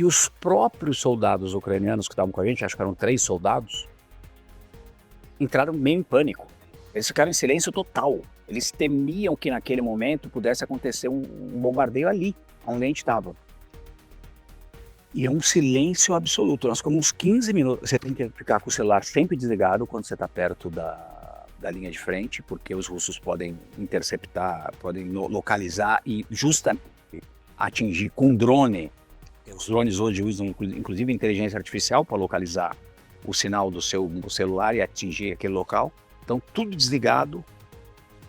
E os próprios soldados ucranianos que estavam com a gente, acho que eram 3 soldados, entraram meio em pânico. Eles ficaram em silêncio total. Eles temiam que naquele momento pudesse acontecer um bombardeio ali, onde a gente estava. E é um silêncio absoluto. Nós ficamos uns 15 minutos. Você tem que ficar com o celular sempre desligado quando você está perto da linha de frente, porque os russos podem interceptar, podem localizar e justamente atingir com drone. Os drones hoje usam inclusive inteligência artificial para localizar o sinal do seu celular e atingir aquele local. Então tudo desligado,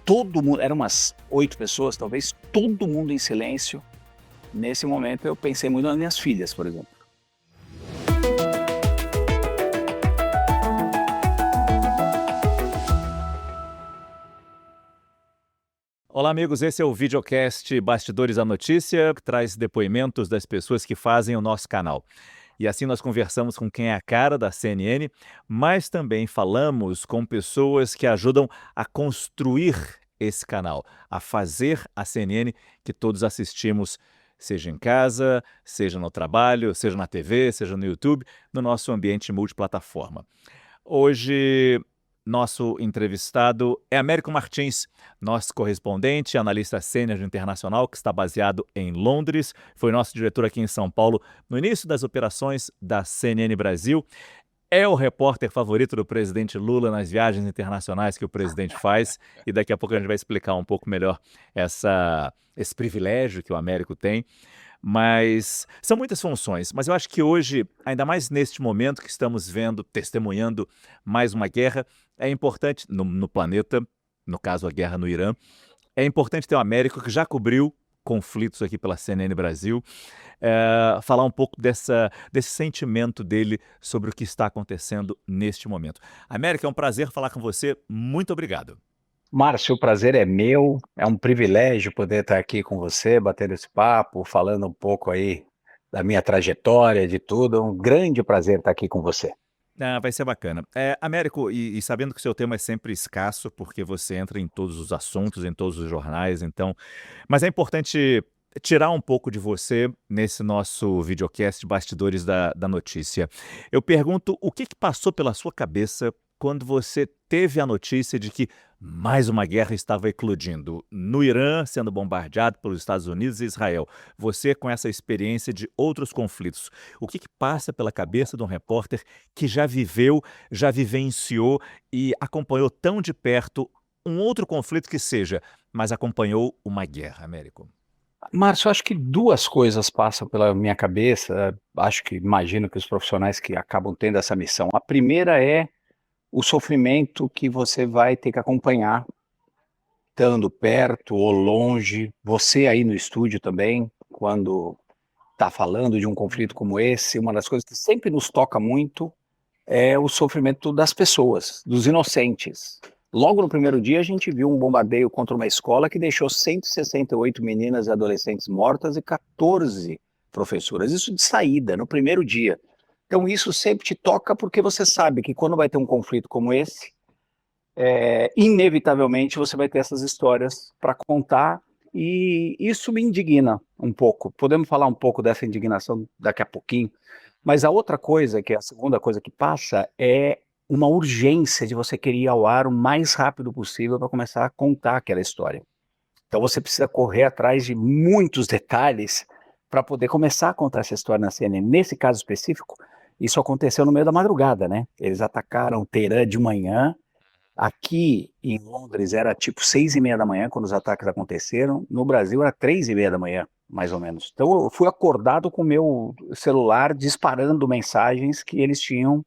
todo mundo, eram umas 8 pessoas talvez, todo mundo em silêncio. Nesse momento eu pensei muito nas minhas filhas, por exemplo. Olá, amigos. Esse é o videocast Bastidores da Notícia, que traz depoimentos das pessoas que fazem o nosso canal. E assim nós conversamos com quem é a cara da CNN, mas também falamos com pessoas que ajudam a construir esse canal, a fazer a CNN que todos assistimos, seja em casa, seja no trabalho, seja na TV, seja no YouTube, no nosso ambiente multiplataforma. Hoje, nosso entrevistado é Américo Martins, nosso correspondente, analista sênior internacional, que está baseado em Londres. Foi nosso diretor aqui em São Paulo no início das operações da CNN Brasil. É o repórter favorito do presidente Lula nas viagens internacionais que o presidente faz. E daqui a pouco a gente vai explicar um pouco melhor esse privilégio que o Américo tem. Mas são muitas funções, mas eu acho que hoje, ainda mais neste momento que estamos vendo, testemunhando mais uma guerra, é importante, no planeta, no caso a guerra no Irã, é importante ter o Américo que já cobriu conflitos aqui pela CNN Brasil, falar um pouco desse sentimento dele sobre o que está acontecendo neste momento. Américo, é um prazer falar com você, muito obrigado. Márcio, o prazer é meu, é um privilégio poder estar aqui com você, batendo esse papo, falando um pouco aí da minha trajetória, de tudo. É um grande prazer estar aqui com você. Vai ser bacana. Américo, e sabendo que o seu tema é sempre escasso, porque você entra em todos os assuntos, em todos os jornais, então... Mas é importante tirar um pouco de você nesse nosso videocast Bastidores da Notícia. Eu pergunto, o que passou pela sua cabeça quando você teve a notícia de que mais uma guerra estava eclodindo no Irã, sendo bombardeado pelos Estados Unidos e Israel? Você com essa experiência de outros conflitos, o que passa pela cabeça de um repórter que já viveu, já vivenciou e acompanhou tão de perto um outro conflito que seja, mas acompanhou uma guerra, Américo? Márcio, acho que 2 coisas passam pela minha cabeça, imagino que os profissionais que acabam tendo essa missão. A primeira é o sofrimento que você vai ter que acompanhar, estando perto ou longe, você aí no estúdio também, quando está falando de um conflito como esse, uma das coisas que sempre nos toca muito é o sofrimento das pessoas, dos inocentes. Logo no primeiro dia a gente viu um bombardeio contra uma escola que deixou 168 meninas e adolescentes mortas e 14 professoras, isso de saída, no primeiro dia. Então isso sempre te toca porque você sabe que quando vai ter um conflito como esse, inevitavelmente você vai ter essas histórias para contar e isso me indigna um pouco. Podemos falar um pouco dessa indignação daqui a pouquinho, mas a outra coisa, que é a segunda coisa que passa, é uma urgência de você querer ir ao ar o mais rápido possível para começar a contar aquela história. Então você precisa correr atrás de muitos detalhes para poder começar a contar essa história na CNN. Nesse caso específico, isso aconteceu no meio da madrugada, né? Eles atacaram Teherã de manhã. Aqui em Londres era tipo 6h30 da manhã quando os ataques aconteceram. No Brasil era 3h30 da manhã, mais ou menos. Então eu fui acordado com o meu celular disparando mensagens que eles tinham,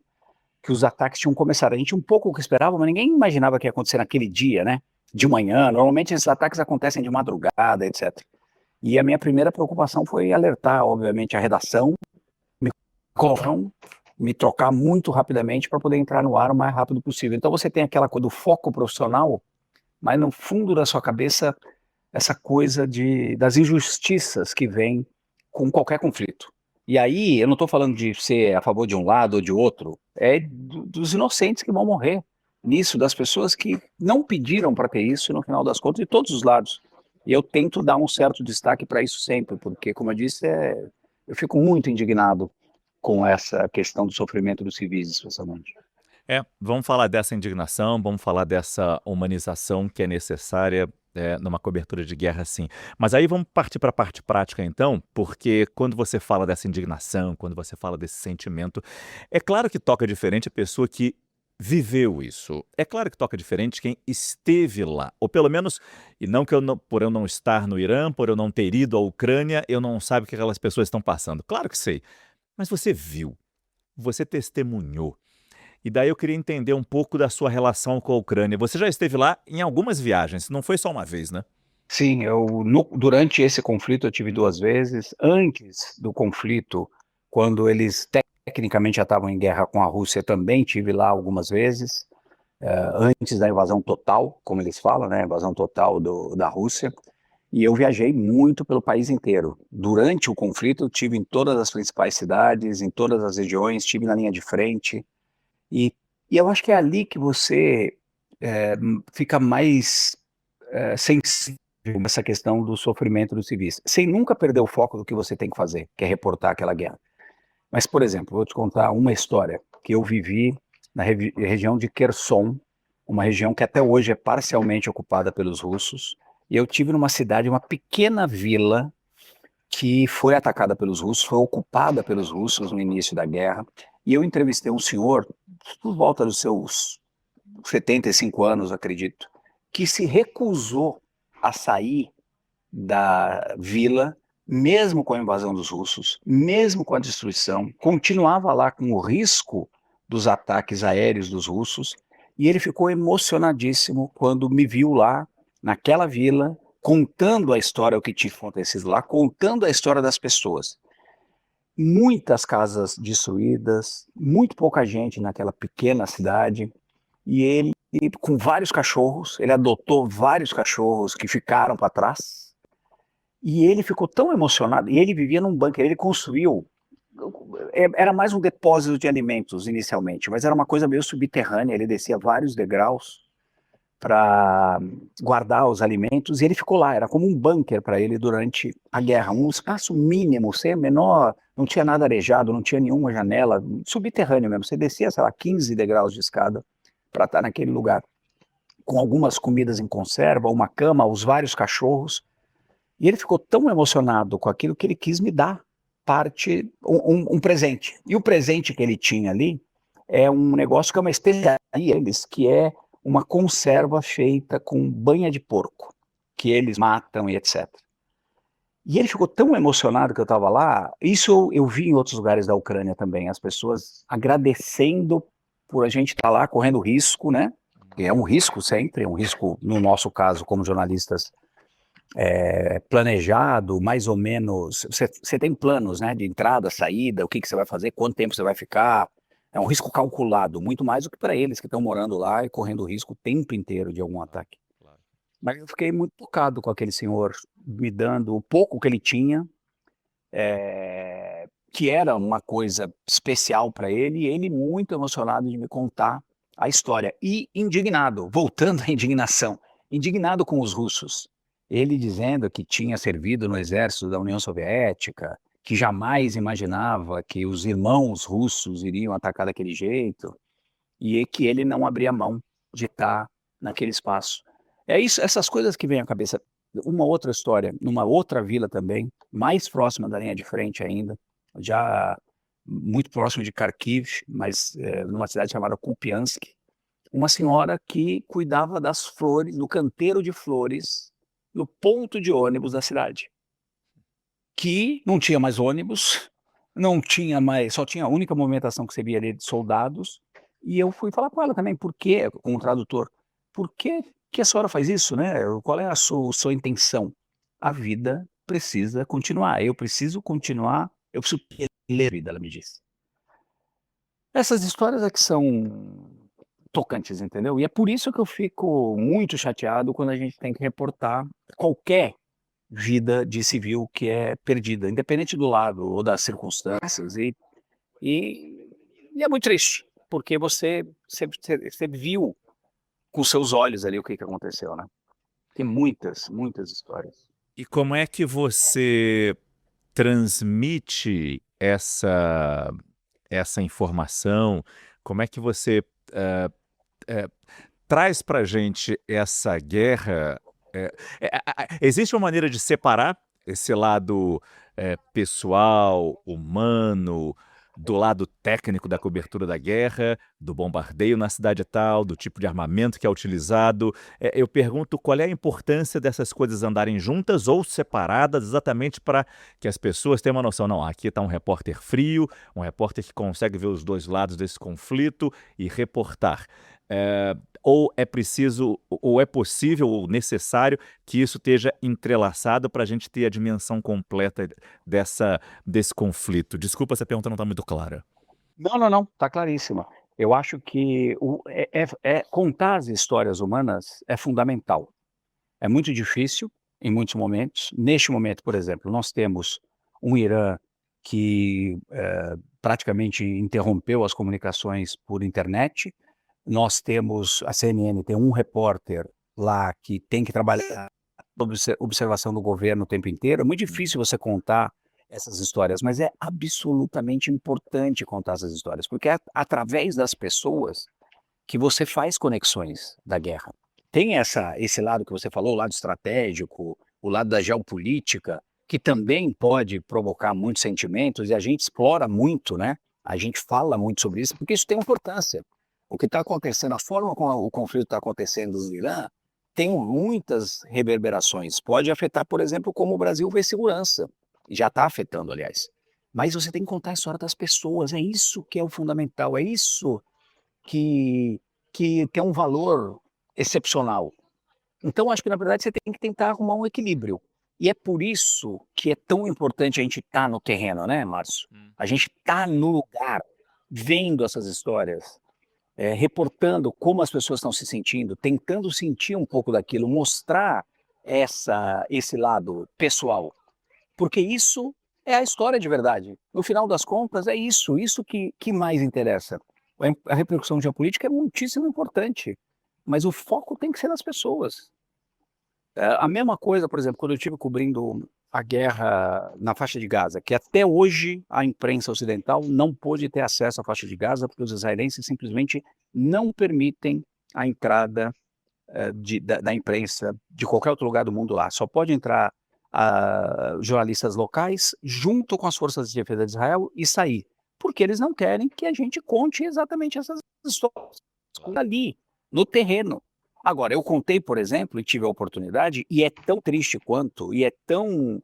que os ataques tinham começado. A gente um pouco que esperava, mas ninguém imaginava que ia acontecer naquele dia, né? De manhã. Normalmente esses ataques acontecem de madrugada, etc. E a minha primeira preocupação foi alertar, obviamente, a redação, me trocar muito rapidamente para poder entrar no ar o mais rápido possível. Então você tem aquela coisa do foco profissional, mas no fundo da sua cabeça, essa coisa das injustiças que vem com qualquer conflito. E aí, eu não estou falando de ser a favor de um lado ou de outro, é dos inocentes que vão morrer nisso, das pessoas que não pediram para ter isso, no final das contas, de todos os lados. E eu tento dar um certo destaque para isso sempre, porque, como eu disse, Eu fico muito indignado com essa questão do sofrimento dos civis, especialmente. Vamos falar dessa indignação, vamos falar dessa humanização que é necessária numa cobertura de guerra, sim. Mas aí vamos partir para a parte prática, então, porque quando você fala dessa indignação, quando você fala desse sentimento, é claro que toca diferente a pessoa que viveu isso. É claro que toca diferente quem esteve lá. Ou pelo menos, e não que por eu não estar no Irã, por eu não ter ido à Ucrânia, eu não sabe o que aquelas pessoas estão passando. Claro que sei. Mas você viu, você testemunhou. E daí eu queria entender um pouco da sua relação com a Ucrânia. Você já esteve lá em algumas viagens, não foi só uma vez, né? Sim, durante esse conflito eu tive 2 vezes. Antes do conflito, quando eles tecnicamente já estavam em guerra com a Rússia, também tive lá algumas vezes. Antes da invasão total, como eles falam, né, invasão total da Rússia. E eu viajei muito pelo país inteiro. Durante o conflito, eu tive em todas as principais cidades, em todas as regiões, estive na linha de frente. E, e eu acho que é ali que você fica mais sensível a essa questão do sofrimento dos civis, sem nunca perder o foco do que você tem que fazer, que é reportar aquela guerra. Mas, por exemplo, vou te contar uma história que eu vivi na região de Kherson, uma região que até hoje é parcialmente ocupada pelos russos, e eu tive numa cidade, uma pequena vila que foi atacada pelos russos, foi ocupada pelos russos no início da guerra, e eu entrevistei um senhor, por volta dos seus 75 anos, acredito, que se recusou a sair da vila, mesmo com a invasão dos russos, mesmo com a destruição, continuava lá com o risco dos ataques aéreos dos russos, e ele ficou emocionadíssimo quando me viu lá, naquela vila, contando a história, o que tinha acontecido lá, contando a história das pessoas. Muitas casas destruídas, muito pouca gente naquela pequena cidade, e ele, com vários cachorros, ele adotou vários cachorros que ficaram para trás, e ele ficou tão emocionado, e ele vivia num bunker, ele construiu, era mais um depósito de alimentos inicialmente, mas era uma coisa meio subterrânea, ele descia vários degraus para guardar os alimentos, e ele ficou lá, era como um bunker para ele durante a guerra, um espaço mínimo, sem menor, não tinha nada arejado, não tinha nenhuma janela, subterrâneo mesmo, você descia, sei lá, 15 degraus de escada para estar naquele lugar, com algumas comidas em conserva, uma cama, os vários cachorros, e ele ficou tão emocionado com aquilo que ele quis me dar um presente. E o presente que ele tinha ali é um negócio que é uma especiaria deles, que é uma conserva feita com banha de porco, que eles matam e etc. E ele ficou tão emocionado que eu estava lá. Isso eu vi em outros lugares da Ucrânia também, as pessoas agradecendo por a gente estar lá correndo risco, né? É um risco sempre, é um risco, no nosso caso, como jornalistas, planejado, mais ou menos. Você tem planos, né, de entrada, saída, o que você vai fazer, quanto tempo você vai ficar. É um risco calculado, muito mais do que para eles que estão morando lá e correndo risco o tempo inteiro de algum ataque. Claro. Mas eu fiquei muito tocado com aquele senhor me dando o pouco que ele tinha, que era uma coisa especial para ele, e ele muito emocionado de me contar a história. E indignado, voltando à indignação, indignado com os russos. Ele dizendo que tinha servido no exército da União Soviética, que jamais imaginava que os irmãos russos iriam atacar daquele jeito, e que ele não abria mão de estar naquele espaço. É isso, essas coisas que vêm à cabeça. Uma outra história, numa outra vila também, mais próxima da linha de frente ainda, já muito próximo de Kharkiv, mas numa cidade chamada Kupiansk, uma senhora que cuidava das flores, do canteiro de flores, no ponto de ônibus da cidade, que não tinha mais ônibus, não tinha mais, só tinha a única movimentação que você via ali de soldados, e eu fui falar com ela também, por quê, com o tradutor, por que a senhora faz isso, né? Qual é a sua intenção? A vida precisa continuar, eu preciso continuar, eu preciso ler a vida, ela me disse. Essas histórias é que são tocantes, entendeu? E é por isso que eu fico muito chateado quando a gente tem que reportar qualquer vida de civil que é perdida, independente do lado ou das circunstâncias, e, e é muito triste, porque você viu com seus olhos ali o que aconteceu, né? Tem muitas, muitas histórias. E como é que você transmite essa informação? Como é que você eh, traz para a gente essa guerra? Existe uma maneira de separar esse lado pessoal, humano, do lado técnico da cobertura da guerra, do bombardeio na cidade tal, do tipo de armamento que é utilizado? Eu pergunto qual é a importância dessas coisas andarem juntas ou separadas, exatamente para que as pessoas tenham uma noção. Não, aqui está um repórter frio, um repórter que consegue ver os dois lados desse conflito e reportar. Ou é preciso, ou é possível, ou necessário que isso esteja entrelaçado para a gente ter a dimensão completa desse conflito? Desculpa se a pergunta não está muito clara. Não, não, não, tá claríssima. Eu acho que contar as histórias humanas é fundamental. É muito difícil em muitos momentos. Neste momento, por exemplo, nós temos um Irã que, praticamente interrompeu as comunicações por internet. Nós temos a CNN tem um repórter lá que tem que trabalhar observação do governo o tempo inteiro. É muito difícil você contar essas histórias, mas é absolutamente importante contar essas histórias, porque é através das pessoas que você faz conexões da guerra. Tem esse lado que você falou, o lado estratégico, o lado da geopolítica, que também pode provocar muitos sentimentos e a gente explora muito, né? A gente fala muito sobre isso, porque isso tem importância. O que está acontecendo, a forma como o conflito está acontecendo no Irã, tem muitas reverberações. Pode afetar, por exemplo, como o Brasil vê segurança. Já está afetando, aliás. Mas você tem que contar a história das pessoas. É isso que é o fundamental. É isso que, que tem um valor excepcional. Então, acho que, na verdade, você tem que tentar arrumar um equilíbrio. E é por isso que é tão importante a gente estar no terreno, né, Márcio? A gente tá no lugar, vendo essas histórias, reportando como as pessoas estão se sentindo, tentando sentir um pouco daquilo, mostrar esse lado pessoal, porque isso é a história de verdade. No final das contas, é isso que mais interessa. A repercussão geopolítica é muitíssimo importante, mas o foco tem que ser nas pessoas. A mesma coisa, por exemplo, quando eu estive cobrindo a guerra na faixa de Gaza, que até hoje a imprensa ocidental não pôde ter acesso à faixa de Gaza, porque os israelenses simplesmente não permitem a entrada da imprensa de qualquer outro lugar do mundo lá. Só pode entrar jornalistas locais junto com as forças de defesa de Israel e sair, porque eles não querem que a gente conte exatamente essas histórias ali, no terreno. Agora, eu contei, por exemplo, e tive a oportunidade, e é tão triste quanto, e é tão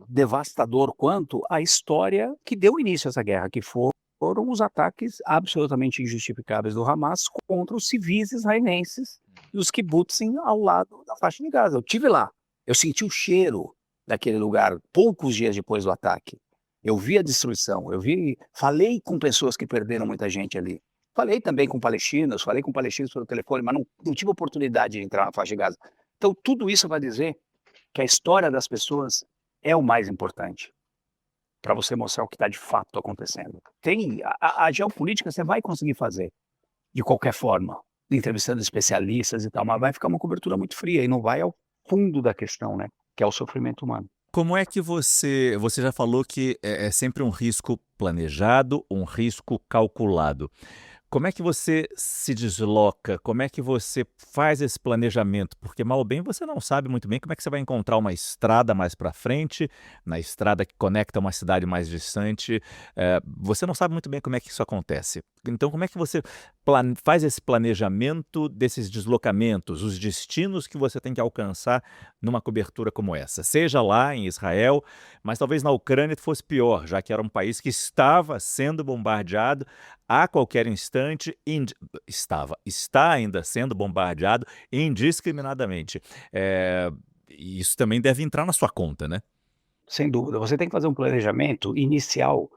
devastador quanto a história que deu início a essa guerra, que foram os ataques absolutamente injustificáveis do Hamas contra os civis israelenses e os kibbutzim ao lado da faixa de Gaza. Eu estive lá, eu senti o cheiro daquele lugar poucos dias depois do ataque. Eu vi a destruição, falei com pessoas que perderam muita gente ali. Falei também com palestinos pelo telefone, mas não tive oportunidade de entrar na faixa de Gaza. Então, tudo isso vai dizer que a história das pessoas é o mais importante para você mostrar o que está de fato acontecendo. A geopolítica você vai conseguir fazer de qualquer forma, entrevistando especialistas e tal, mas vai ficar uma cobertura muito fria e não vai ao fundo da questão, né? Que é o sofrimento humano. Como é que você já falou que é sempre um risco planejado, um risco calculado. Como é que você se desloca? Como é que você faz esse planejamento? Porque mal ou bem você não sabe muito bem como é que você vai encontrar uma estrada mais para frente, na estrada que conecta uma cidade mais distante. Você não sabe muito bem como é que isso acontece. Então, como é que você faz esse planejamento desses deslocamentos, os destinos que você tem que alcançar numa cobertura como essa? Seja lá em Israel, mas talvez na Ucrânia fosse pior, já que era um país que estava sendo bombardeado a qualquer instante, está ainda sendo bombardeado indiscriminadamente. E isso também deve entrar na sua conta, né? Sem dúvida, você tem que fazer um planejamento inicial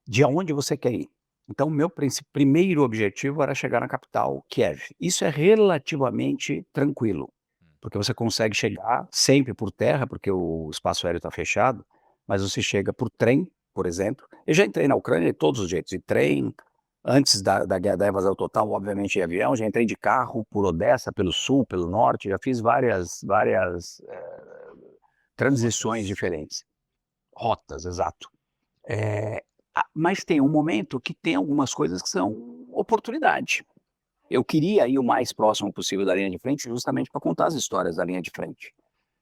de aonde você quer ir. Então, meu primeiro objetivo era chegar na capital, Kiev. Isso é relativamente tranquilo, porque você consegue chegar sempre por terra, porque o espaço aéreo está fechado, mas você chega por trem, por exemplo. Eu já entrei na Ucrânia de todos os jeitos, de trem, antes da invasão total, obviamente, em avião, já entrei de carro por Odessa, pelo sul, pelo norte, já fiz várias transições diferentes. rotas, exato. Mas tem um momento que tem algumas coisas que são oportunidade. Eu queria ir o mais próximo possível da linha de frente, justamente para contar as histórias da linha de frente.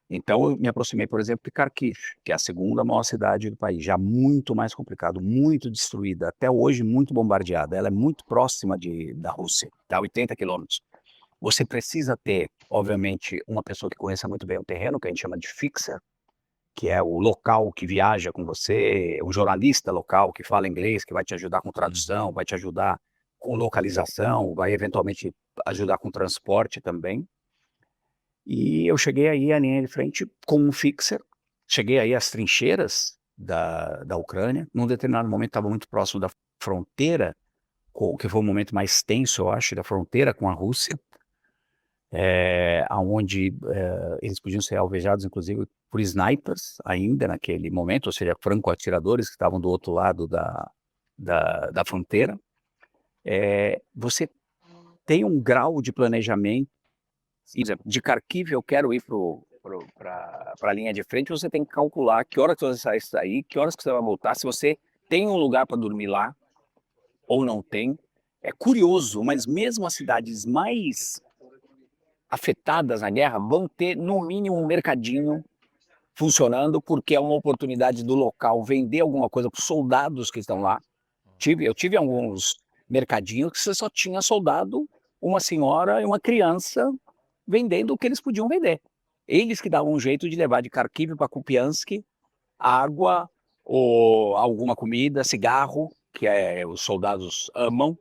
Então eu me aproximei, por exemplo, de Kharkiv, que é a segunda maior cidade do país, já muito mais complicado, muito destruída, até hoje muito bombardeada. Ela é muito próxima da Rússia, está a 80 quilômetros. Você precisa ter, obviamente, uma pessoa que conheça muito bem o terreno, que a gente chama de fixer, que é o local que viaja com você, um jornalista local que fala inglês, que vai te ajudar com tradução, vai te ajudar com localização, vai eventualmente ajudar com transporte também. E eu cheguei aí à linha de frente com um fixer, cheguei aí às trincheiras da Ucrânia, num determinado momento estava muito próximo da fronteira, que foi o momento mais tenso, eu acho, da fronteira com a Rússia, onde eles podiam ser alvejados, inclusive, por snipers ainda naquele momento, ou seja, franco-atiradores que estavam do outro lado da fronteira. Você tem um grau de planejamento. Por exemplo, de Kharkiv eu quero ir para a linha de frente, você tem que calcular que hora que você vai sair, que horas que você vai voltar, se você tem um lugar para dormir lá ou não tem. É curioso, mas mesmo as cidades mais afetadas na guerra vão ter, no mínimo, um mercadinho funcionando, porque é uma oportunidade do local vender alguma coisa para os soldados que estão lá. Eu tive alguns mercadinhos que você só tinha soldado, uma senhora e uma criança vendendo o que eles podiam vender. Eles que davam um jeito de levar de Kharkiv para Kupiansk água ou alguma comida, cigarro, que os soldados amam.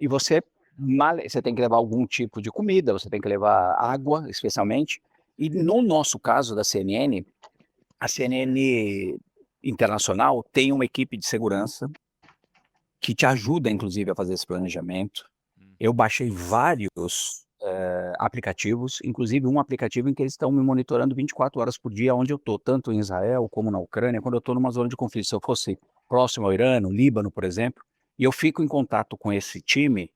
E você tem que levar algum tipo de comida, você tem que levar água, especialmente. E no nosso caso da CNN, a CNN Internacional tem uma equipe de segurança que te ajuda, inclusive, a fazer esse planejamento. Eu baixei vários aplicativos, inclusive um aplicativo em que eles estão me monitorando 24 horas por dia onde eu estou, tanto em Israel como na Ucrânia, quando eu estou numa zona de conflito. Se eu fosse próximo ao Irã, no Líbano, por exemplo, e eu fico em contato com esse time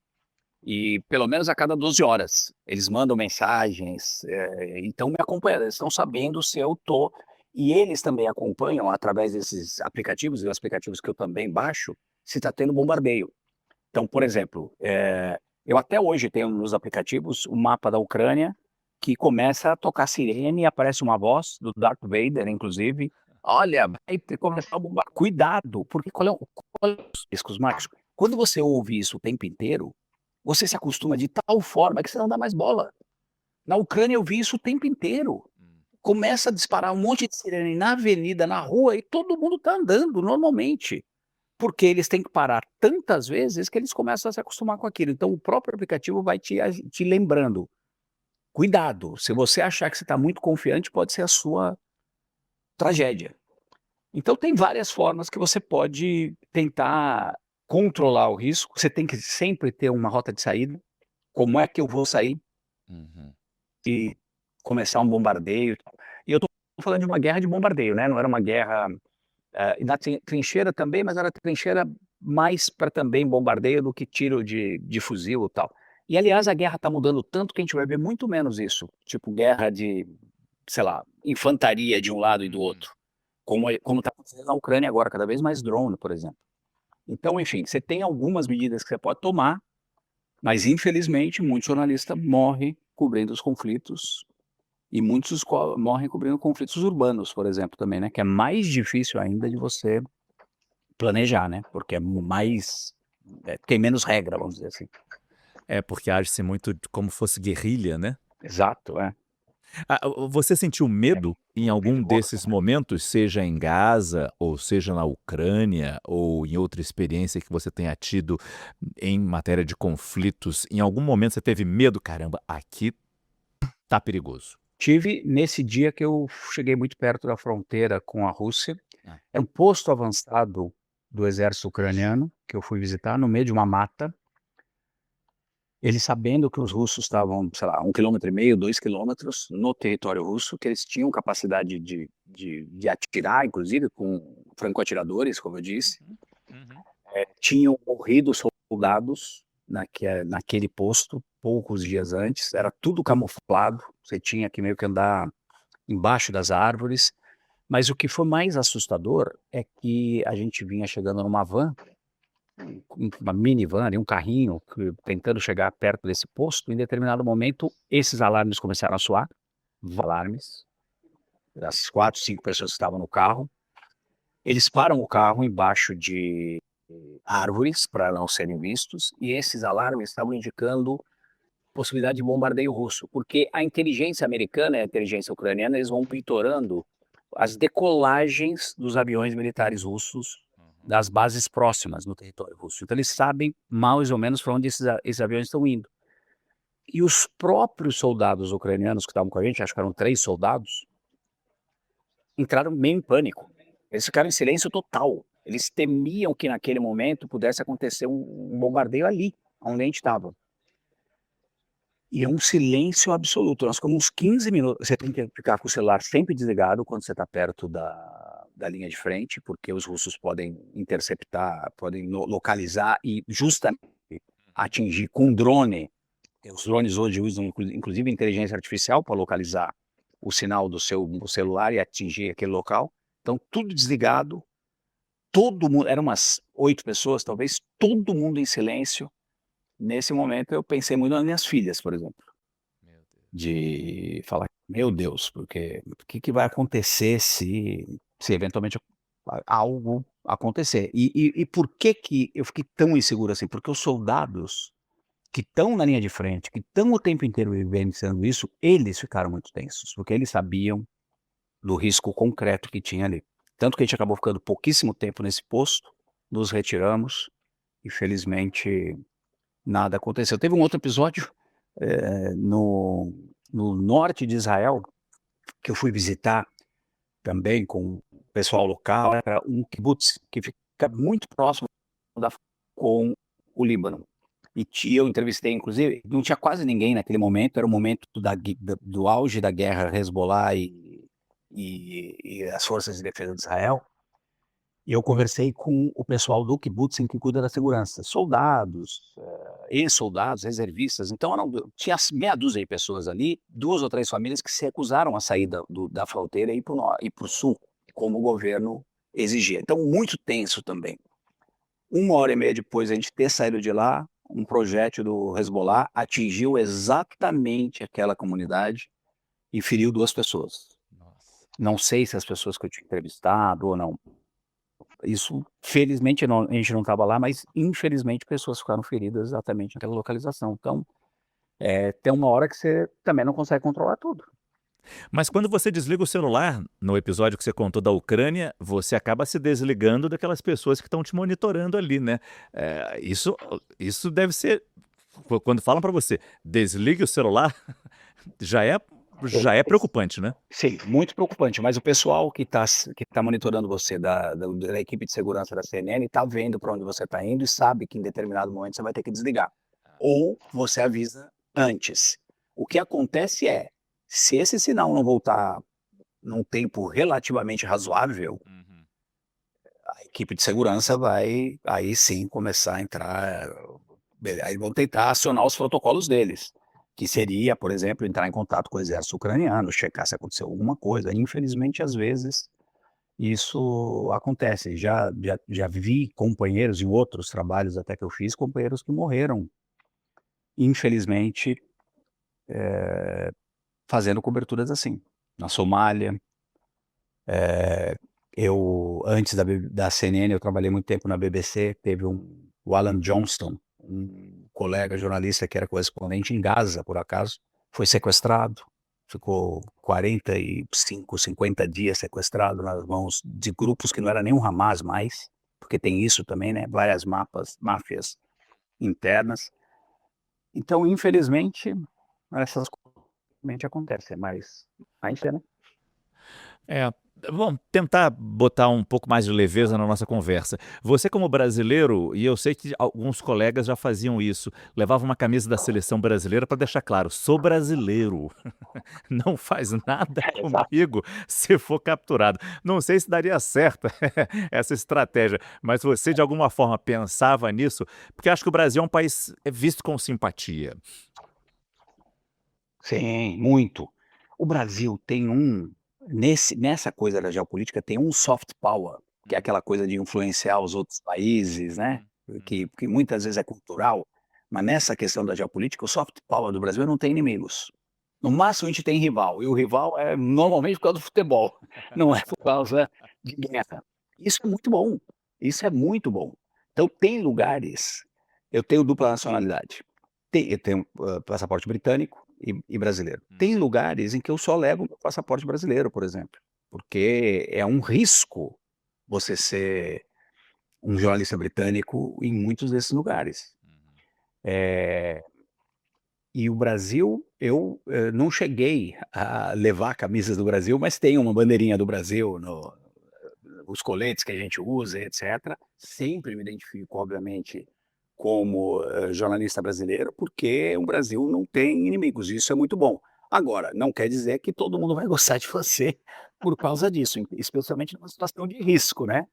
e pelo menos a cada 12 horas eles mandam mensagens, então me acompanham, eles estão sabendo se eu estou, e eles também acompanham através desses aplicativos, e os aplicativos que eu também baixo, se está tendo bombardeio. Então, por exemplo, eu até hoje tenho nos aplicativos um mapa da Ucrânia que começa a tocar sirene e aparece uma voz do Darth Vader, inclusive. Olha, vai começar a bombar. Cuidado, porque qual é os riscos, Marcos? Quando você ouve isso o tempo inteiro, você se acostuma de tal forma que você não dá mais bola. Na Ucrânia eu vi isso o tempo inteiro. Começa a disparar um monte de sirene na avenida, na rua, e todo mundo está andando normalmente. Porque eles têm que parar tantas vezes que eles começam a se acostumar com aquilo. Então o próprio aplicativo vai te lembrando. Cuidado, se você achar que você está muito confiante, pode ser a sua tragédia. Então tem várias formas que você pode tentar controlar o risco. Você tem que sempre ter uma rota de saída. Como é que eu vou sair e começar um bombardeio? E eu estou falando de uma guerra de bombardeio, né? Não era uma guerra e na trincheira também, mas era trincheira mais para também bombardeio do que tiro de fuzil e tal. E aliás, a guerra está mudando tanto que a gente vai ver muito menos isso, tipo guerra de, sei lá, infantaria de um lado e do outro, como está acontecendo na Ucrânia agora, cada vez mais drone, por exemplo. Então, enfim, você tem algumas medidas que você pode tomar, mas infelizmente muitos jornalistas morrem cobrindo os conflitos e muitos morrem cobrindo conflitos urbanos, por exemplo, também, né? Que é mais difícil ainda de você planejar, né? Porque tem menos regra, vamos dizer assim. Porque age-se muito como fosse guerrilha, né? Exato, Você sentiu medo em algum desses momentos, seja em Gaza, ou seja na Ucrânia, ou em outra experiência que você tenha tido em matéria de conflitos? Em algum momento você teve medo? Caramba, aqui tá perigoso. Tive nesse dia que eu cheguei muito perto da fronteira com a Rússia. É um posto avançado do exército ucraniano que eu fui visitar no meio de uma mata. Eles sabendo que os russos estavam, sei lá, 1,5 km, 2 quilômetros no território russo, que eles tinham capacidade de atirar, inclusive com franco-atiradores, como eu disse. Tinham morrido soldados naquele posto poucos dias antes, era tudo camuflado, você tinha que meio que andar embaixo das árvores, Mas o que foi mais assustador é que a gente vinha chegando numa van, uma minivan, ali, um carrinho, tentando chegar perto desse posto. Em determinado momento, esses alarmes começaram a soar, alarmes, das 4, 5 pessoas que estavam no carro. Eles param o carro embaixo de árvores para não serem vistos, e esses alarmes estavam indicando possibilidade de bombardeio russo, porque a inteligência americana e a inteligência ucraniana, eles vão monitorando as decolagens dos aviões militares russos das bases próximas no território russo. Então eles sabem mais ou menos para onde esses aviões estão indo. E os próprios soldados ucranianos que estavam com a gente, acho que eram 3 soldados, entraram meio em pânico. Eles ficaram em silêncio total. Eles temiam que naquele momento pudesse acontecer um bombardeio ali, onde a gente estava. E é um silêncio absoluto. Nós ficamos uns 15 minutos. Você tem que ficar com o celular sempre desligado quando você está perto da linha de frente, porque os russos podem interceptar, podem localizar e justamente atingir com drone. Os drones hoje usam inclusive inteligência artificial para localizar o sinal do seu celular e atingir aquele local. Então, tudo desligado, todo mundo, eram umas 8 pessoas, talvez, todo mundo em silêncio. Nesse momento, eu pensei muito nas minhas filhas, por exemplo, Meu Deus. de falar, meu Deus, porque o que vai acontecer se eventualmente algo acontecer? E por que eu fiquei tão inseguro assim? Porque os soldados que estão na linha de frente, que estão o tempo inteiro vivenciando isso, eles ficaram muito tensos, porque eles sabiam do risco concreto que tinha ali. Tanto que a gente acabou ficando pouquíssimo tempo nesse posto, nos retiramos e felizmente nada aconteceu. Teve um outro episódio no norte de Israel, que eu fui visitar também com o pessoal local, era um kibbutz que fica muito próximo com o Líbano. E eu entrevistei, inclusive, não tinha quase ninguém naquele momento, era o momento do auge da guerra Hezbollah e as forças de defesa de Israel. E eu conversei com o pessoal do kibbutz que cuida da segurança, soldados, ex-soldados, reservistas. Então tinha meia dúzia de pessoas ali, 2 ou 3 famílias que se recusaram a sair da fronteira e ir para o sul, como o governo exigia. Então muito tenso também. 1 hora e meia depois a gente ter saído de lá, um projétil do Hezbollah atingiu exatamente aquela comunidade e feriu 2 pessoas. Nossa. Não sei se as pessoas que eu tinha entrevistado ou não. Isso, felizmente, a gente não estava lá, mas infelizmente pessoas ficaram feridas exatamente naquela localização. Então, tem uma hora que você também não consegue controlar tudo. Mas quando você desliga o celular, no episódio que você contou da Ucrânia, você acaba se desligando daquelas pessoas que estão te monitorando ali, né? Isso deve ser, quando falam para você, desligue o celular, já é, Eu- já é preocupante, né? Sim, muito preocupante, mas o pessoal que tá monitorando você, da equipe de segurança da CNN, está vendo para onde você está indo e sabe que em determinado momento você vai ter que desligar. Ou você avisa antes. O que acontece é, se esse sinal não voltar num tempo relativamente razoável, Uhum. a equipe de segurança vai, aí sim, começar a entrar. Aí vão tentar acionar os protocolos deles, que seria, por exemplo, entrar em contato com o exército ucraniano, checar se aconteceu alguma coisa. Infelizmente, às vezes, isso acontece. Já vi companheiros em outros trabalhos até que eu fiz, companheiros que morreram, infelizmente, fazendo coberturas assim. Na Somália, antes da CNN, eu trabalhei muito tempo na BBC, teve o Alan Johnston, um colega jornalista que era correspondente em Gaza, por acaso, foi sequestrado, ficou 45, 50 dias sequestrado nas mãos de grupos que não era nem o Hamas mais, porque tem isso também, né? Várias máfias internas. Então, infelizmente, essas coisas realmente acontecem, mas a gente, né? É, bom, tentar botar um pouco mais de leveza na nossa conversa. Você como brasileiro, e eu sei que alguns colegas já faziam isso, levavam uma camisa da seleção brasileira para deixar claro, sou brasileiro, não faz nada Exato. comigo se for capturado. Não sei se daria certo essa estratégia, mas você de alguma forma pensava nisso, porque acho que o Brasil é um país visto com simpatia. Sim, muito. O Brasil tem nessa coisa da geopolítica tem um soft power, que é aquela coisa de influenciar os outros países, né? Que muitas vezes é cultural, mas nessa questão da geopolítica, o soft power do Brasil não tem inimigos. No máximo a gente tem rival, e o rival é normalmente por causa do futebol, não é por causa de guerra. Isso é muito bom, isso é muito bom. Então tem lugares, eu tenho dupla nacionalidade, eu tenho passaporte britânico e brasileiro. Tem lugares em que eu só levo meu passaporte brasileiro, por exemplo, porque é um risco você ser um jornalista britânico em muitos desses lugares. E o Brasil, eu não cheguei a levar camisas do Brasil, mas tem uma bandeirinha do Brasil os coletes que a gente usa, etc. Sempre me identifico, obviamente, como jornalista brasileiro, porque o Brasil não tem inimigos, isso é muito bom. Agora, não quer dizer que todo mundo vai gostar de você por causa disso, especialmente numa situação de risco, né?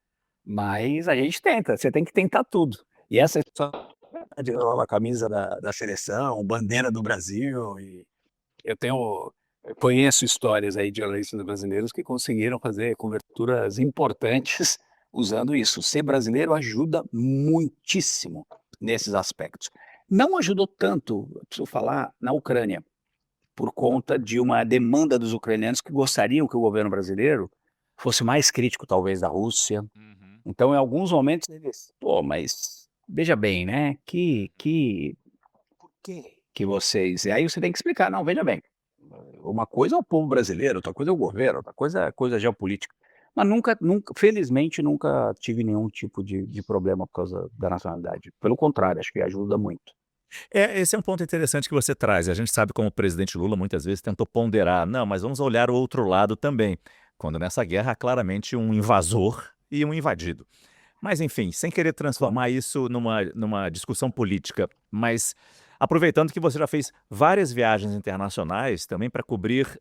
Mas a gente tenta, você tem que tentar tudo. E essa história de a camisa da seleção, bandeira do Brasil, e eu conheço histórias aí de jornalistas brasileiros que conseguiram fazer coberturas importantes usando isso. Ser brasileiro ajuda muitíssimo nesses aspectos. Não ajudou tanto, eu preciso falar, na Ucrânia, por conta de uma demanda dos ucranianos que gostariam que o governo brasileiro fosse mais crítico, talvez, da Rússia. Então, em alguns momentos, eles, pô, mas veja bem, né? Por que vocês. E aí você tem que explicar, não, veja bem. Uma coisa é o povo brasileiro, outra coisa é o governo, outra coisa é coisa geopolítica. Mas felizmente, nunca tive nenhum tipo de problema por causa da nacionalidade. Pelo contrário, acho que ajuda muito. Esse é um ponto interessante que você traz. A gente sabe como o presidente Lula muitas vezes tentou ponderar, não, mas vamos olhar o outro lado também, quando nessa guerra há claramente um invasor e um invadido. Mas enfim, sem querer transformar isso numa discussão política, mas aproveitando que você já fez várias viagens internacionais também para cobrir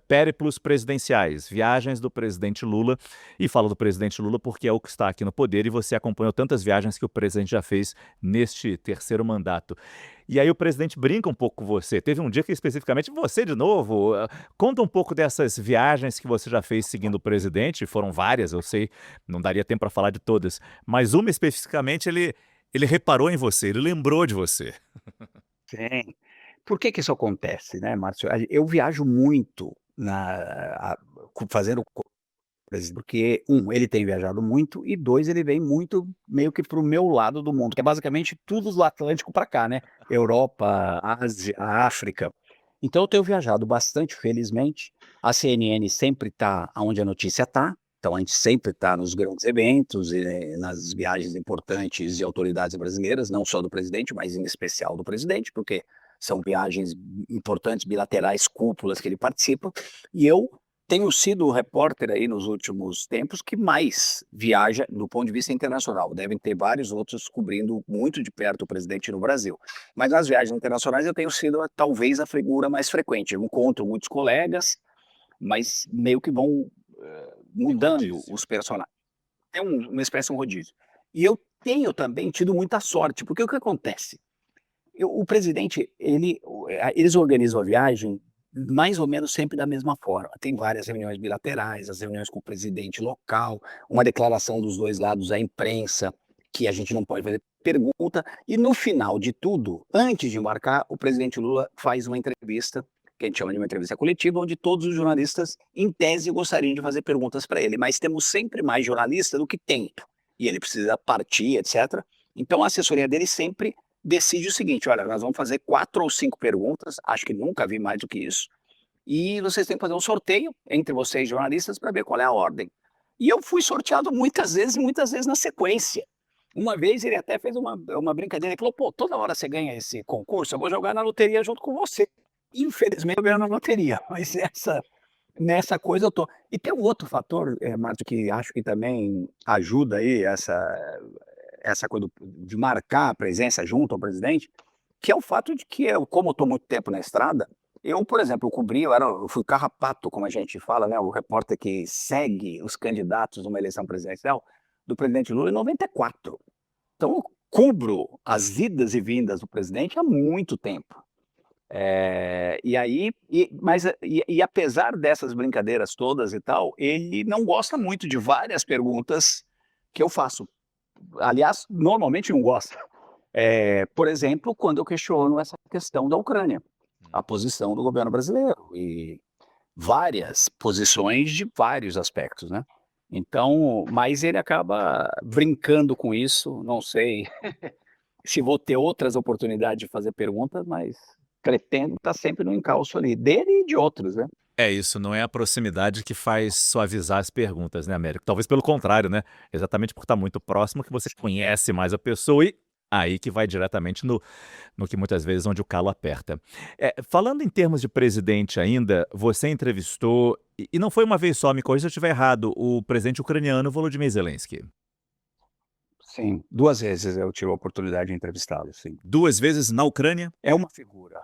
périplos presidenciais, viagens do presidente Lula, e falo do presidente Lula porque é o que está aqui no poder e você acompanhou tantas viagens que o presidente já fez neste terceiro mandato. E aí o presidente brinca um pouco com você. Teve um dia que especificamente você de novo. Conta um pouco dessas viagens que você já fez seguindo o presidente. Foram várias, eu sei, não daria tempo para falar de todas. Mas uma especificamente ele reparou em você, ele lembrou de você. Sim. Por que isso acontece, né, Márcio? Eu viajo muito fazendo porque, ele tem viajado muito, e 2 ele vem muito meio que para o meu lado do mundo, que é basicamente tudo do Atlântico para cá, né? Europa, Ásia, África. Então eu tenho viajado bastante, felizmente. A CNN sempre está onde a notícia está, então a gente sempre está nos grandes eventos e nas viagens importantes de autoridades brasileiras, não só do presidente, mas em especial do presidente, porque são viagens importantes, bilaterais, cúpulas que ele participa, e eu tenho sido o repórter aí nos últimos tempos que mais viaja do ponto de vista internacional. Devem ter vários outros cobrindo muito de perto o presidente no Brasil. Mas nas viagens internacionais eu tenho sido talvez a figura mais frequente. Eu encontro muitos colegas, mas meio que vão mudando os personagens. É uma espécie de um rodízio. E eu tenho também tido muita sorte, porque o que acontece? O presidente, eles organizam a viagem mais ou menos sempre da mesma forma. Tem várias reuniões bilaterais, as reuniões com o presidente local, uma declaração dos dois lados à imprensa, que a gente não pode fazer pergunta, e no final de tudo, antes de embarcar, o presidente Lula faz uma entrevista, que a gente chama de uma entrevista coletiva, onde todos os jornalistas, em tese, gostariam de fazer perguntas para ele, mas temos sempre mais jornalista do que tempo, e ele precisa partir, etc. Então a assessoria dele sempre decide o seguinte: olha, nós vamos fazer 4 ou 5 perguntas, acho que nunca vi mais do que isso, e vocês têm que fazer um sorteio entre vocês jornalistas para ver qual é a ordem. E eu fui sorteado muitas vezes na sequência. Uma vez ele até fez uma brincadeira, ele falou: pô, toda hora você ganha esse concurso, eu vou jogar na loteria junto com você. Infelizmente eu ganho na loteria, mas nessa coisa eu tô. E tem um outro fator, Márcio, que acho que também ajuda aí essa coisa de marcar a presença junto ao presidente, que é o fato de que como eu estou muito tempo na estrada, eu, por exemplo, eu fui carrapato, como a gente fala, né, o repórter que segue os candidatos numa eleição presidencial do presidente Lula em 94. Então eu cubro as idas e vindas do presidente há muito tempo. Mas apesar dessas brincadeiras todas e tal, ele não gosta muito de várias perguntas que eu faço. Aliás, normalmente não gosta. Por exemplo, quando eu questiono essa questão da Ucrânia, a posição do governo brasileiro e várias posições de vários aspectos, né? Então, mas ele acaba brincando com isso, não sei se vou ter outras oportunidades de fazer perguntas, mas pretendo estar sempre no encalço ali, dele e de outros, né? É isso, não é a proximidade que faz suavizar as perguntas, né, Américo? Talvez pelo contrário, né? Exatamente por estar muito próximo que você conhece mais a pessoa e aí que vai diretamente no que muitas vezes onde o calo aperta. Falando em termos de presidente ainda, você entrevistou, e não foi uma vez só, me corrija se eu estiver errado, o presidente ucraniano Volodymyr Zelensky. Sim, 2 vezes eu tive a oportunidade de entrevistá-lo, sim. 2 vezes na Ucrânia? É uma figura.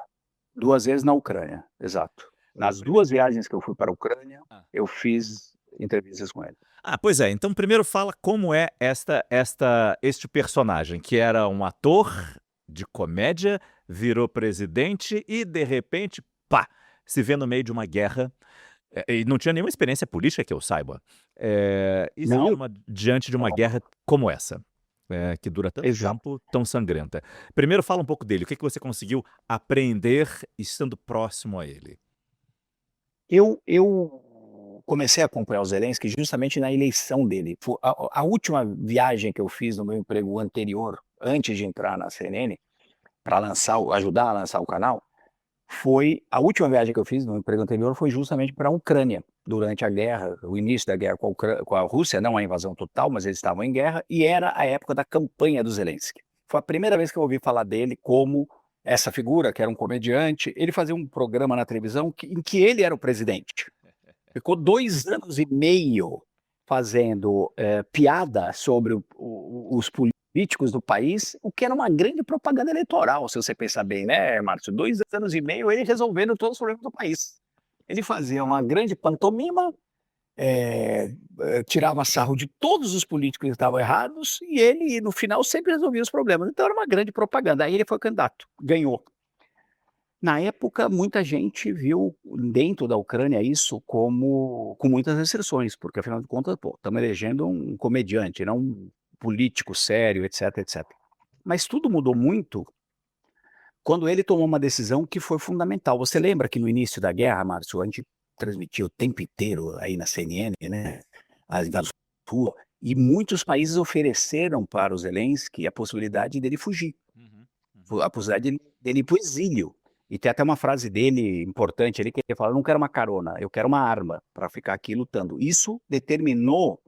2 vezes na Ucrânia, exato. Nas 2 viagens que eu fui para a Ucrânia, Ah. eu fiz entrevistas com ele. Ah, pois é. Então primeiro fala como é este personagem, que era um ator de comédia, virou presidente e de repente, pá, se vê no meio de uma guerra, e não tinha nenhuma experiência política que eu saiba, e se vê Não, diante de uma guerra como essa, que dura tanto exato. tempo, tão sangrenta. Primeiro fala um pouco dele, o que que você conseguiu aprender estando próximo a ele? Eu comecei a acompanhar o Zelensky justamente na eleição dele. A última viagem que eu fiz no meu emprego anterior, antes de entrar na CNN, para ajudar a lançar o canal, foi a última viagem que eu fiz no emprego anterior foi justamente para a Ucrânia, durante a guerra, o início da guerra com a Rússia, não a invasão total, mas eles estavam em guerra, e era a época da campanha do Zelensky. Foi a primeira vez que eu ouvi falar dele como essa figura, que era um comediante. Ele fazia um programa na televisão em que ele era o presidente. Ficou 2 anos e meio fazendo, piada sobre os políticos do país, o que era uma grande propaganda eleitoral, se você pensar bem, né, Márcio? 2 anos e meio ele resolvendo todos os problemas do país. Ele fazia uma grande pantomima, tirava sarro de todos os políticos que estavam errados e ele, no final, sempre resolvia os problemas. Então era uma grande propaganda. Aí ele foi candidato, ganhou. Na época, muita gente viu dentro da Ucrânia isso como com muitas restrições, porque afinal de contas, pô, estamos elegendo um comediante, não um político sério, etc, etc. Mas tudo mudou muito quando ele tomou uma decisão que foi fundamental. Você lembra que no início da guerra, Márcio, a gente transmitia o tempo inteiro aí na CNN, né, as invasões russas, e muitos países ofereceram para o Zelensky a possibilidade dele fugir, Uhum, uhum. a possibilidade dele ir para o exílio. E tem até uma frase dele importante ali que ele fala: "Eu não quero uma carona, eu quero uma arma para ficar aqui lutando". Isso determinou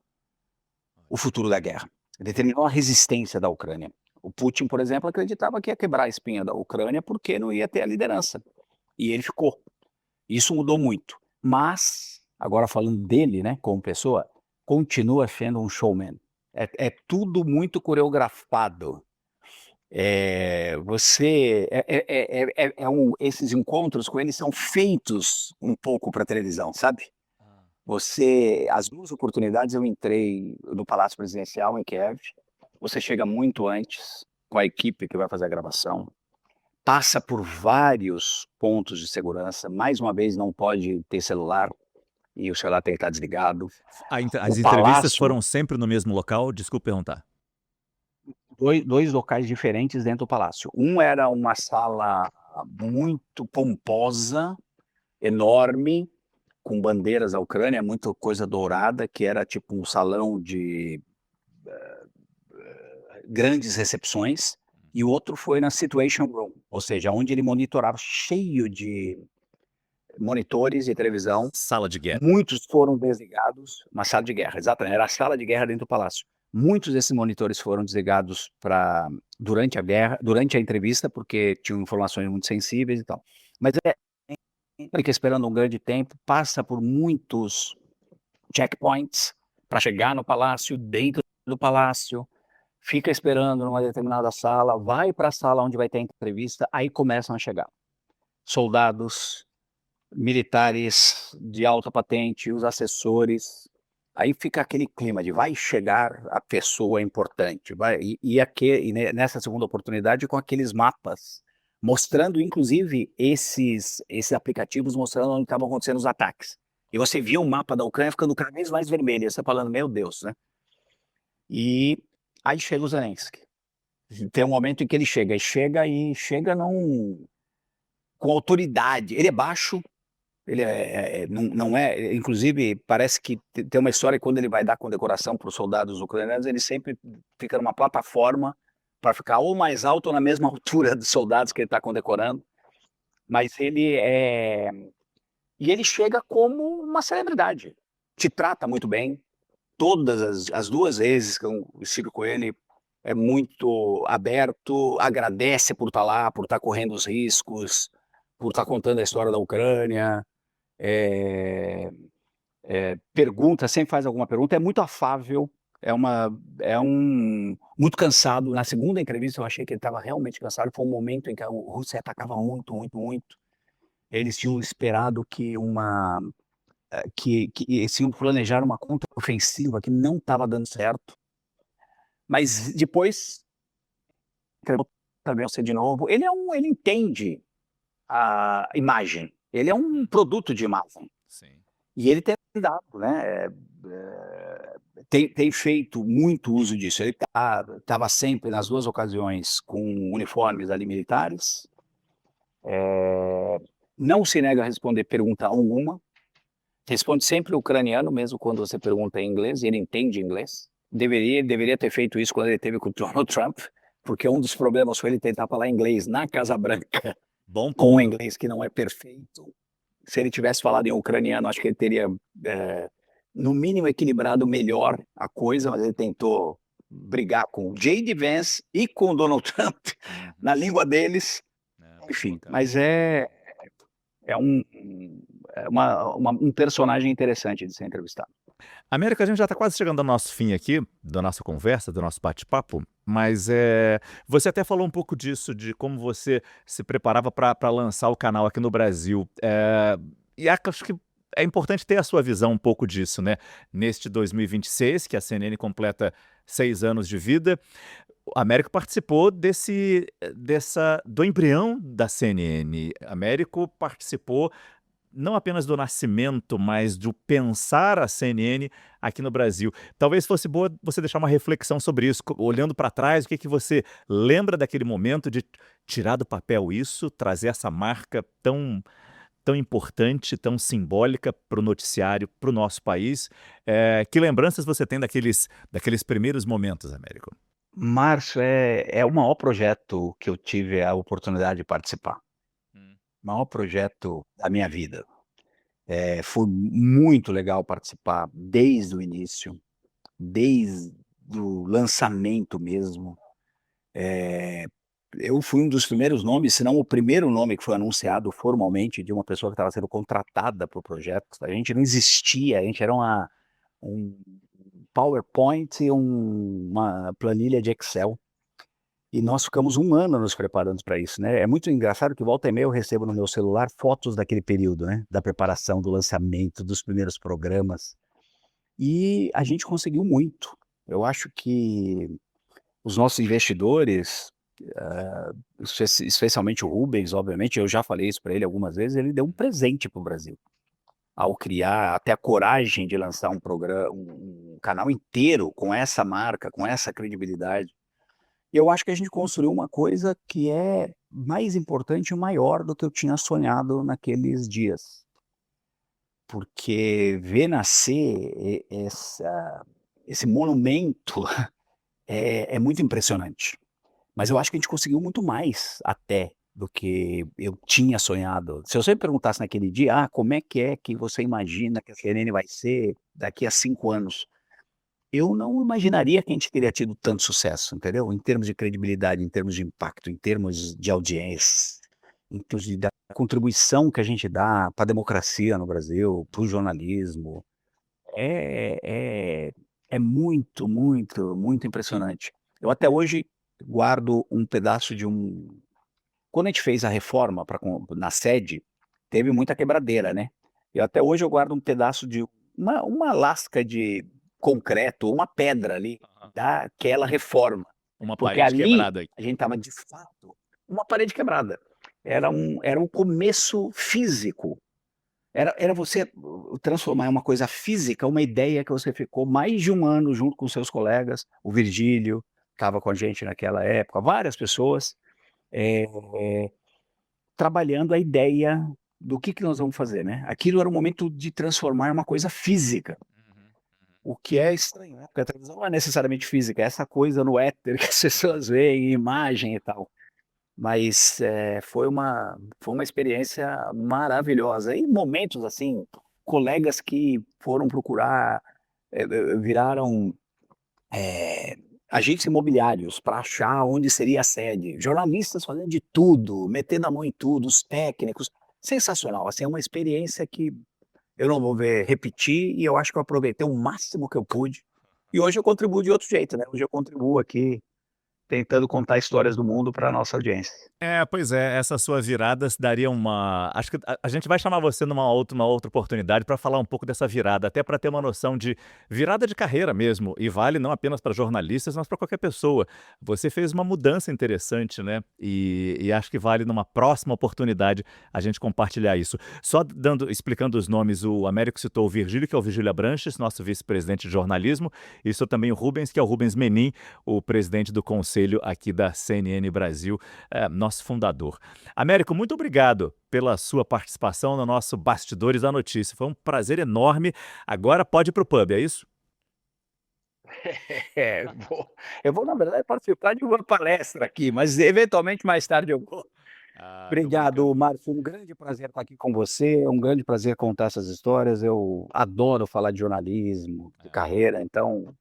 o futuro da guerra, determinou a resistência da Ucrânia. O Putin, por exemplo, acreditava que ia quebrar a espinha da Ucrânia porque não ia ter a liderança. E ele ficou. Isso mudou muito. Mas, agora falando dele, né, como pessoa, continua sendo um showman. É tudo muito coreografado. Esses encontros com ele são feitos um pouco para televisão, sabe? Ah. As 2 oportunidades eu entrei no Palácio Presidencial em Kiev. Você chega muito antes com a equipe que vai fazer a gravação, passa por vários pontos de segurança. Mais uma vez, não pode ter celular e o celular tem que estar desligado. O As entrevistas palácio, foram sempre no mesmo local? Desculpa perguntar. dois locais diferentes dentro do palácio. Um era uma sala muito pomposa, enorme, com bandeiras da Ucrânia, muita coisa dourada, que era tipo um salão de grandes recepções, e o outro foi na Situation Room, ou seja, onde ele monitorava, cheio de monitores de televisão. Sala de guerra. Muitos foram desligados, uma sala de guerra, exatamente, era a sala de guerra dentro do palácio. Muitos desses monitores foram desligados durante a guerra, durante a entrevista, porque tinham informações muito sensíveis e tal. Mas fica esperando um grande tempo, passa por muitos checkpoints para chegar no palácio, dentro do palácio, fica esperando numa determinada sala, vai para a sala onde vai ter a entrevista, aí começam a chegar soldados, militares de alta patente, os assessores. Aí fica aquele clima de vai chegar a pessoa importante, nessa segunda oportunidade com aqueles mapas mostrando, inclusive, esses aplicativos mostrando onde estavam acontecendo os ataques. E você via o mapa da Ucrânia ficando cada vez mais vermelho, e você falando, meu Deus, né? E aí chega o Zelensky. Tem um momento em que ele chega, e chega com autoridade. Ele é baixo, ele não é, inclusive, parece que tem uma história que quando ele vai dar condecoração para os soldados ucranianos, ele sempre fica numa plataforma para ficar ou mais alto ou na mesma altura dos soldados que ele está condecorando. Mas e ele chega como uma celebridade. Te trata muito bem. Todas as 2 vezes que eu estive com ele, é muito aberto, agradece por estar lá, por estar correndo os riscos, por estar contando a história da Ucrânia. É, pergunta, sempre faz alguma pergunta, é muito afável, muito cansado. Na segunda entrevista eu achei que ele estava realmente cansado, foi um momento em que a Rússia atacava muito, muito, muito. Eles tinham esperado que eles tinham planejado uma contraofensiva que não estava dando certo, mas depois também você de novo, ele entende a imagem, ele é um produto de imagem. Sim. E ele tem dado, né? Tem feito muito uso disso. Ele estava sempre, nas 2 ocasiões, com uniformes ali militares. Não se nega a responder pergunta alguma. Responde sempre ucraniano, mesmo quando você pergunta em inglês, e ele entende inglês. Deveria ter feito isso quando ele teve com o Donald Trump, porque um dos problemas foi ele tentar falar inglês na Casa Branca, Bom com um ponto. inglês que não é perfeito. Se ele tivesse falado em ucraniano, acho que ele teria, no mínimo, equilibrado melhor a coisa, mas ele tentou brigar com o J.D. Vance e com o Donald Trump na língua deles. Enfim, mas é um personagem interessante de ser entrevistado. América, a gente já está quase chegando ao nosso fim aqui, da nossa conversa, do nosso bate-papo, mas você até falou um pouco disso, de como você se preparava para lançar o canal aqui no Brasil. E acho que é importante ter a sua visão um pouco disso, né? Neste 2026, que a CNN completa 6 anos de vida, o Américo participou do embrião da CNN. Américo participou não apenas do nascimento, mas do pensar a CNN aqui no Brasil. Talvez fosse boa você deixar uma reflexão sobre isso, olhando para trás, o que você lembra daquele momento de tirar do papel isso, trazer essa marca tão, tão importante, tão simbólica para o noticiário, para o nosso país. Que lembranças você tem daqueles primeiros momentos, Américo? Márcio, é o maior projeto que eu tive a oportunidade de participar. Maior projeto da minha vida. Foi muito legal participar desde o início, desde o lançamento mesmo. Eu fui um dos primeiros nomes, se não o primeiro nome que foi anunciado formalmente de uma pessoa que estava sendo contratada para o projeto. A gente não existia, a gente era um PowerPoint e uma planilha de Excel. E nós ficamos 1 ano nos preparando para isso, né? É muito engraçado que volta e meia eu recebo no meu celular fotos daquele período, né? Da preparação, do lançamento, dos primeiros programas. E a gente conseguiu muito. Eu acho que os nossos investidores, especialmente o Rubens, obviamente, eu já falei isso para ele algumas vezes, ele deu um presente para o Brasil. Ao criar, até a coragem de lançar um programa, um canal inteiro com essa marca, com essa credibilidade. Eu acho que a gente construiu uma coisa que é mais importante e maior do que eu tinha sonhado naqueles dias. Porque ver nascer esse monumento é muito impressionante. Mas eu acho que a gente conseguiu muito mais até do que eu tinha sonhado. Se você me perguntasse naquele dia, como é que você imagina que a CNN vai ser daqui a 5 anos? Eu não imaginaria que a gente teria tido tanto sucesso, entendeu? Em termos de credibilidade, em termos de impacto, em termos de audiência, em termos da contribuição que a gente dá para a democracia no Brasil, para o jornalismo. É, é, é muito, muito, muito impressionante. Eu até hoje guardo um pedaço de um. Quando a gente fez a reforma na sede, teve muita quebradeira, né? Até hoje eu guardo um pedaço de uma lasca de concreto, uma pedra ali, daquela reforma. Uma Porque parede ali quebrada. a gente estava de fato uma parede quebrada. era um começo físico. Era você transformar em uma coisa física uma ideia que você ficou mais de um ano junto com seus colegas, o Virgílio estava com a gente naquela época, várias pessoas, eh, trabalhando a ideia do que nós vamos fazer, né. Aquilo era o momento de transformar em uma coisa física, o que é estranho, né, porque a televisão não é necessariamente física, é essa coisa no éter que as pessoas veem, imagem e tal. Mas, foi uma experiência maravilhosa. E momentos, assim, colegas que foram procurar, viraram, agentes imobiliários para achar onde seria a sede, jornalistas fazendo de tudo, metendo a mão em tudo, os técnicos. Sensacional, assim, é uma experiência que eu não vou ver repetir e eu acho que eu aproveitei o máximo que eu pude. E hoje eu contribuo de outro jeito, né, hoje eu contribuo aqui tentando contar histórias do mundo para a nossa audiência. Pois é, essa sua virada se daria uma acho que a gente vai chamar você uma outra oportunidade para falar um pouco dessa virada, até para ter uma noção de virada de carreira mesmo, e vale não apenas para jornalistas, mas para qualquer pessoa. Você fez uma mudança interessante, né, e acho que vale numa próxima oportunidade a gente compartilhar isso. Só explicando os nomes, o Américo citou o Virgílio, que é o Virgílio Abranches, nosso vice-presidente de jornalismo, e citou também o Rubens, que é o Rubens Menin, o presidente do conselho aqui da CNN Brasil, nosso fundador. Américo, muito obrigado pela sua participação no nosso Bastidores da Notícia. Foi um prazer enorme. Agora pode ir para o pub, é isso? É, eu vou na verdade participar de uma palestra aqui, mas eventualmente mais tarde eu vou. Ah, tô brincando. Obrigado, Márcio, um grande prazer estar aqui com você, é um grande prazer contar essas histórias, eu adoro falar de jornalismo, de carreira, então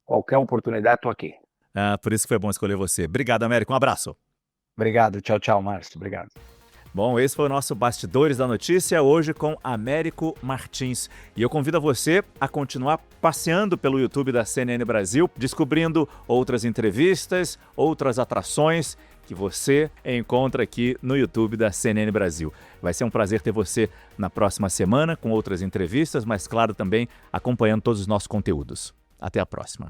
qualquer oportunidade estou aqui. Por isso que foi bom escolher você. Obrigado, Américo. Um abraço. Obrigado, tchau, tchau, Márcio, obrigado. Bom, esse foi o nosso Bastidores da Notícia, hoje com Américo Martins. E eu convido você a continuar passeando pelo YouTube da CNN Brasil, descobrindo outras entrevistas, outras atrações que você encontra aqui no YouTube da CNN Brasil. Vai ser um prazer ter você na próxima semana com outras entrevistas, mas claro também acompanhando todos os nossos conteúdos. Até a próxima.